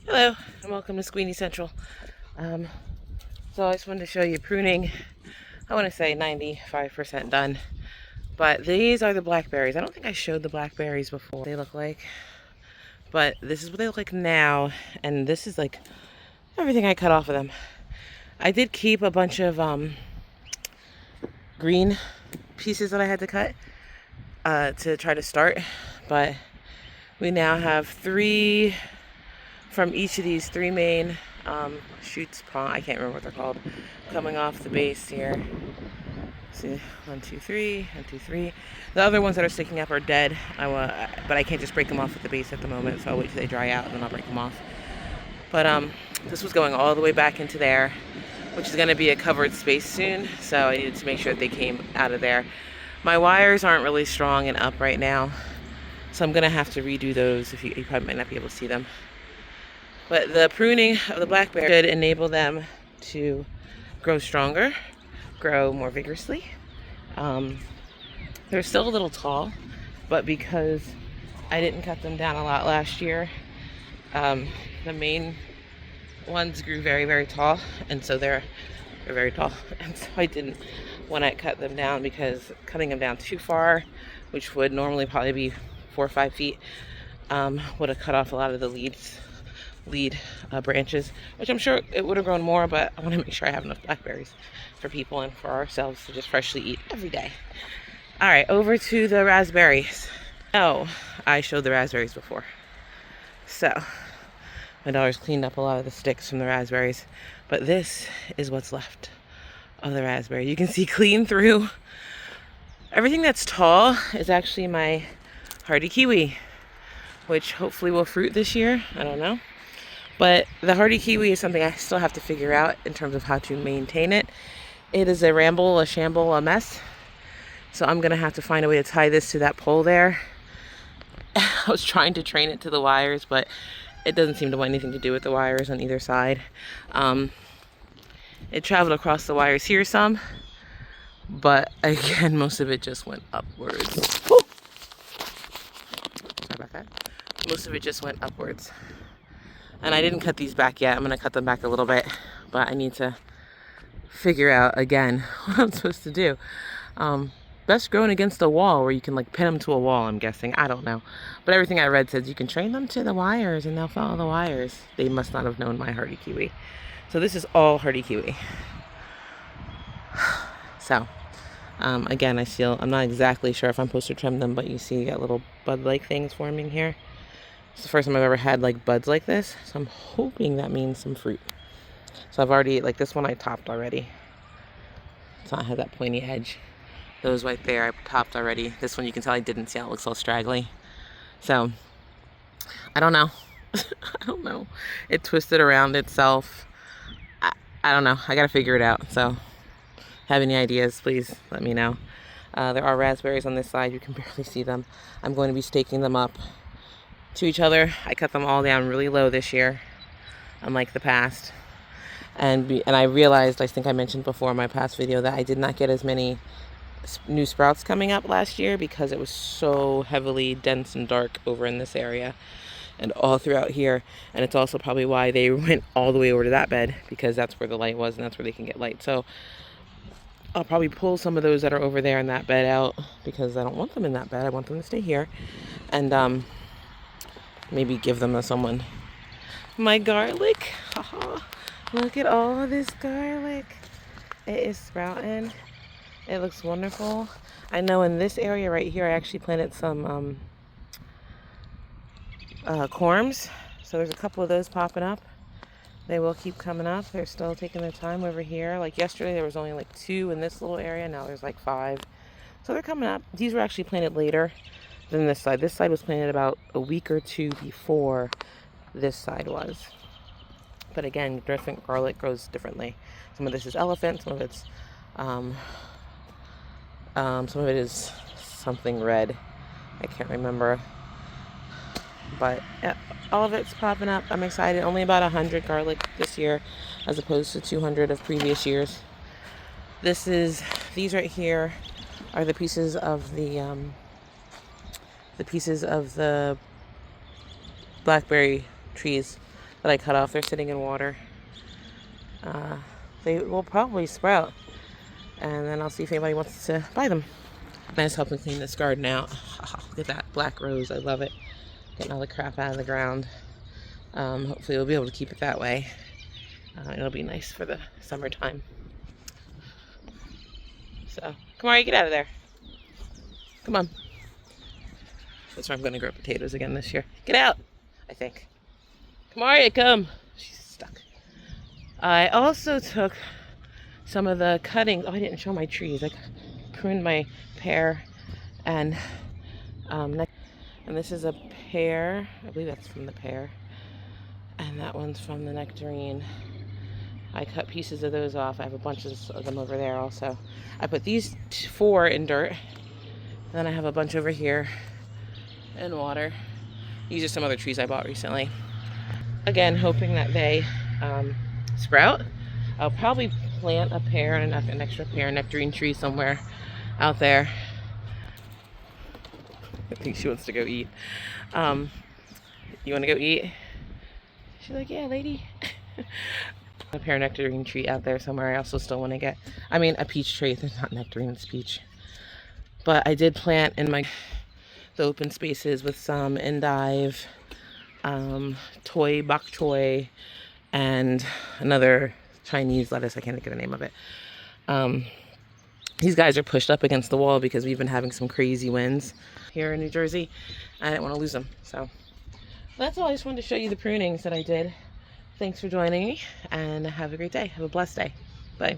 Hello and welcome to SquiniCentral. So I just wanted to show you pruning. I want to say 95% done, but these are the blackberries. I don't think I showed the blackberries before. They look like, but this is what they look like now, and this is like everything I cut off of them. I did keep a bunch of green pieces that I had to cut to try to start, but we now have 3 from each of these 3 main shoots, I can't remember what they're called, coming off the base here. See, 1, 2, 3, 1, 2, 3. The other ones that are sticking up are dead, but I can't just break them off at the base at the moment, so I'll wait till they dry out and then I'll break them off. But this was going all the way back into there, which is going to be a covered space soon, so I needed to make sure that they came out of there. My wires aren't really strong and up right now, so I'm going to have to redo those. If you probably might not be able to see them. But the pruning of the blackberry should enable them to grow stronger, grow more vigorously. They're still a little tall, but because I didn't cut them down a lot last year, the main ones grew very, very tall, and so they're very tall. And so I didn't want to cut them down, because cutting them down too far, which would normally probably be 4 or 5 feet, would have cut off a lot of the lead branches, which I'm sure it would have grown more, but I want to make sure I have enough blackberries for people and for ourselves to just freshly eat every day. All right, over to the raspberries. Oh, I showed the raspberries before. So my daughter's cleaned up a lot of the sticks from the raspberries, but this is what's left of the raspberry. You can see clean through. Everything that's tall is actually my hardykiwi, which hopefully will fruit this year. I don't know. But the hardykiwi is something I still have to figure out in terms of how to maintain it. It is a ramble, a shamble, a mess. So I'm going to have to find a way to tie this to that pole there. I was trying to train it to the wires, but it doesn't seem to want anything to do with the wires on either side. It traveled across the wires here some, but again, most of it just went upwards. Woo! Sorry about that. Most of it just went upwards. And I didn't cut these back yet. I'm going to cut them back a little bit, but I need to figure out again what I'm supposed to do. Best growing against a wall where you can like pin them to a wall, I'm guessing. I don't know. But everything I read says you can train them to the wires and they'll follow the wires. They must not have known my hardykiwi. So this is all hardykiwi. So, again, I'm not exactly sure if I'm supposed to trim them, but you see you got little bud-like things forming here. It's the first time I've ever had like buds like this, so I'm hoping that means some fruit. So I've already, like this one I topped already. It's not had that pointy edge. Those right there I topped already. This one you can tell I didn't. See how it looks all straggly. So I don't know. I don't know. It twisted around itself. I don't know. I gotta figure it out. So have any ideas, please let me know. There are raspberries on this side. You can barely see them. I'm going to be staking them up to each other. I cut them all down really low this year, unlike the past. And I realized, I think I mentioned before in my past video, that I did not get as many new sprouts coming up last year because it was so heavily dense and dark over in this area and all throughout here. And it's also probably why they went all the way over to that bed, because that's where the light was and that's where they can get light. So I'll probably pull some of those that are over there in that bed out, because I don't want them in that bed. I want them to stay here. And maybe give them to someone. My garlic. Look at all of this garlic. It is sprouting. It looks wonderful. I know in this area right here, I actually planted some corms. So there's a couple of those popping up. They will keep coming up. They're still taking their time over here. Like yesterday, there was only like 2 in this little area. Now there's like 5. So they're coming up. These were actually planted later than this side. This side was planted about a week or 2 before this side was. But again, different garlic grows differently. Some of this is elephant, some of it's something red. I can't remember. But yeah, all of it's popping up. I'm excited. Only about 100 garlic this year, as opposed to 200 of previous years. These right here are the pieces of the blackberry trees that I cut off. They're sitting in water. They will probably sprout, and then I'll see if anybody wants to buy them. I just helped them clean this garden out. Oh, look at that black rose. I love it. Getting all the crap out of the ground. Hopefully we'll be able to keep it that way. It'll be nice for the summertime. So, come on, get out of there. Come on. That's where I'm going to grow potatoes again this year. Get out, I think. Come on, come. She's stuck. I also took some of the cuttings. Oh, I didn't show my trees. I pruned my pear and this is a pear. I believe that's from the pear. And that one's from the nectarine. I cut pieces of those off. I have a bunch of them over there also. I put these 4 in dirt. And then I have a bunch over here in water. These are some other trees I bought recently. Again, hoping that they sprout. I'll probably plant a pear and an extra pear nectarine tree somewhere out there. I think she wants to go eat. You want to go eat? She's like, yeah, lady. A pear nectarine tree out there somewhere. I also still want to get, a peach tree. It's not nectarine, it's peach. But I did plant in the open spaces with some endive, bok choy, and another Chinese lettuce. I can't think of the name of it. These guys are pushed up against the wall because we've been having some crazy winds here in New Jersey. I didn't want to lose them. So that's all. I just wanted to show you the prunings that I did. Thanks for joining me, and have a great day. Have a blessed day. Bye.